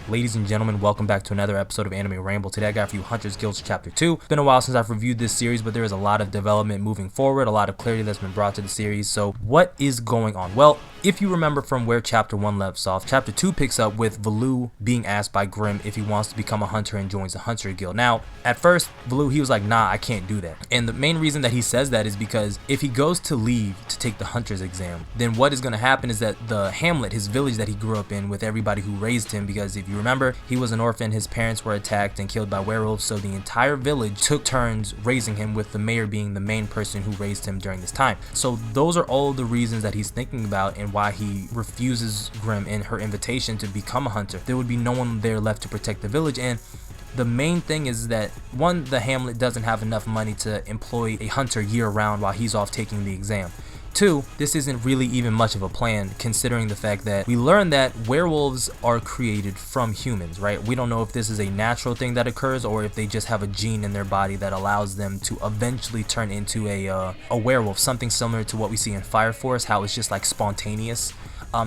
Ladies and gentlemen, welcome back to another episode of Anime Ramble. Today I got for you Hunter's Guild Chapter 2. It's been a while since I've reviewed this series, but there is a lot of development moving forward, a lot of clarity that's been brought to the series. So what is going on? Well, if you remember from where Chapter 1 left off, Chapter 2 picks up with Valoo being asked by Grimm if he wants to become a hunter and joins the Hunter Guild. Now, at first, Valoo, he was like, nah, I can't do that. And the main reason that he says that is because if he goes to leave to take the Hunter's exam, then what is going to happen is that the hamlet, his village that he grew up in with everybody who raised him, because if you remember, he was an orphan, his parents were attacked and killed by werewolves, so the entire village took turns raising him, with the mayor being the main person who raised him during this time. So those are all the reasons that he's thinking about and why he refuses Grimm in her invitation to become a hunter. There would be no one there left to protect the village, and the main thing is that, one, the hamlet doesn't have enough money to employ a hunter year-round while he's off taking the exam. Two, this isn't really even much of a plan, considering the fact that we learned that werewolves are created from humans, right? We don't know if this is a natural thing that occurs or if they just have a gene in their body that allows them to eventually turn into a werewolf, something similar to what we see in Fire Force, how it's just like spontaneous,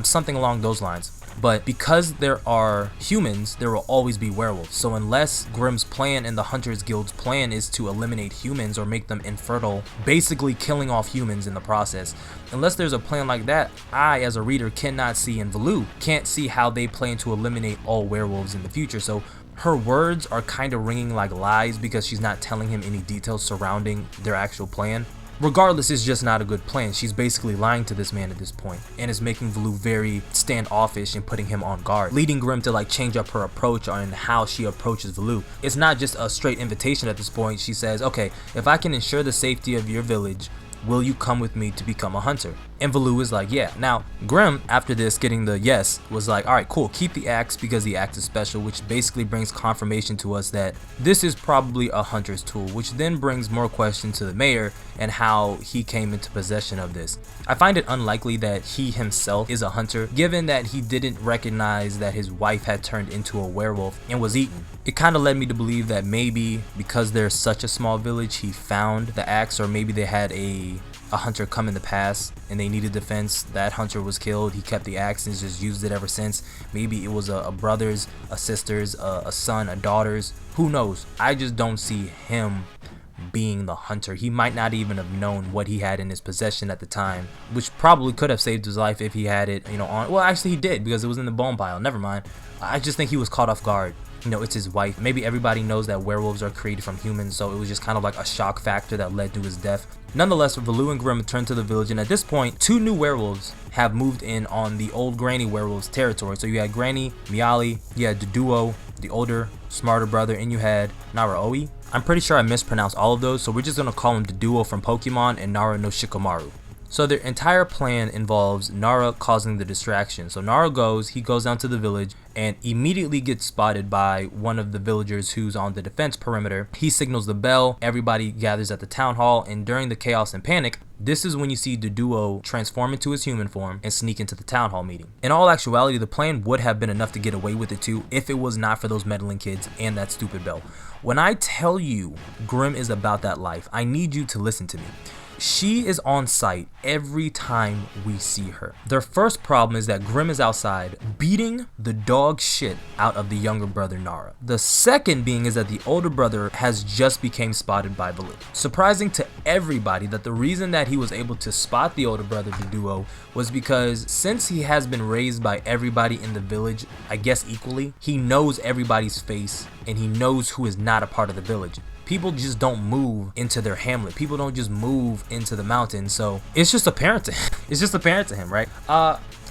something along those lines. But because there are humans, there will always be werewolves. So unless Grimm's plan and the Hunters Guild's plan is to eliminate humans or make them infertile, basically killing off humans in the process, unless there's a plan like that, I as a reader cannot see, and Valoo can't see how they plan to eliminate all werewolves in the future. So her words are kind of ringing like lies because she's not telling him any details surrounding their actual plan. Regardless, it's just not a good plan. She's basically lying to this man at this point, and is making Valoo very standoffish and putting him on guard, leading Grimm to like change up her approach on how she approaches Valoo. It's not just a straight invitation at this point. She says, okay, if I can ensure the safety of your village, will you come with me to become a hunter? And Valoo is like, yeah. Now, Grimm, after this, getting the yes, was like, alright, cool, keep the axe because the axe is special, which basically brings confirmation to us that this is probably a hunter's tool, which then brings more questions to the mayor and how he came into possession of this. I find it unlikely that he himself is a hunter, given that he didn't recognize that his wife had turned into a werewolf and was eaten. It kind of led me to believe that maybe because there's such a small village, he found the axe, or maybe they had a hunter come in the past and they needed defense. That hunter was killed, he kept the axe and just used it ever since. Maybe it was a brother's, a sister's, a son, a daughter's, who knows. I just don't see him being the hunter. He might not even have known what he had in his possession at the time, which probably could have saved his life if he had it, you know, on. Well, actually he did, because it was in the bone pile. Never mind. I just think he was caught off guard. You know, it's his wife. Maybe everybody knows that werewolves are created from humans, so it was just kind of like a shock factor that led to his death. Nonetheless, Valoo and Grimm return to the village, and at this point, two new werewolves have moved in on the old Granny werewolves territory. So you had Granny, Miali, you had Duduo, the older, smarter brother, and you had Naraoi. I'm pretty sure I mispronounced all of those, so we're just gonna call him Duduo from Pokemon and Nara no Shikamaru. So their entire plan involves Nara causing the distraction. So Nara he goes down to the village and immediately gets spotted by one of the villagers who's on the defense perimeter. He signals the bell, everybody gathers at the town hall, and during the chaos and panic, this is when you see Duduo transform into his human form and sneak into the town hall meeting. In all actuality, the plan would have been enough to get away with it too if it was not for those meddling kids and that stupid bell. When I tell you Grimm is about that life, I need you to listen to me. She is on site every time we see her. Their first problem is that Grimm is outside beating the dog shit out of the younger brother Nara. The second being is that the older brother has just became spotted by Valoo. Surprising to everybody that the reason that he was able to spot the older brother, the duo, was because since he has been raised by everybody in the village, I guess equally, he knows everybody's face and he knows who is not a part of the village. People just don't move into their hamlet. People don't just move into the mountains. So it's just apparent to him. It's just apparent to him, right?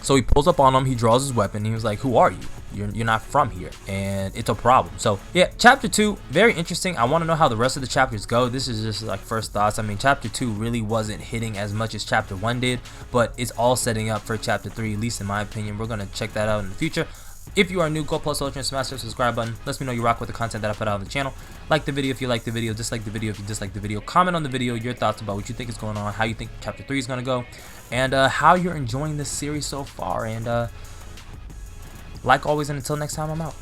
So he pulls up on him. He draws his weapon. He was like, "Who are you? You're not from here," and it's a problem. So yeah, chapter 2, very interesting. I want to know how the rest of the chapters go. This is just like first thoughts. I mean, chapter 2 really wasn't hitting as much as chapter 1 did, but it's all setting up for chapter 3, at least in my opinion. We're gonna check that out in the future. If you are new, go plus ultra and smash that subscribe button. Let me know you rock with the content that I put out on the channel. Like the video if you like the video, dislike the video if you dislike the video. Comment on the video your thoughts about what you think is going on, how you think chapter 3 is going to go, and how you're enjoying this series so far. And like always, and until next time, I'm out.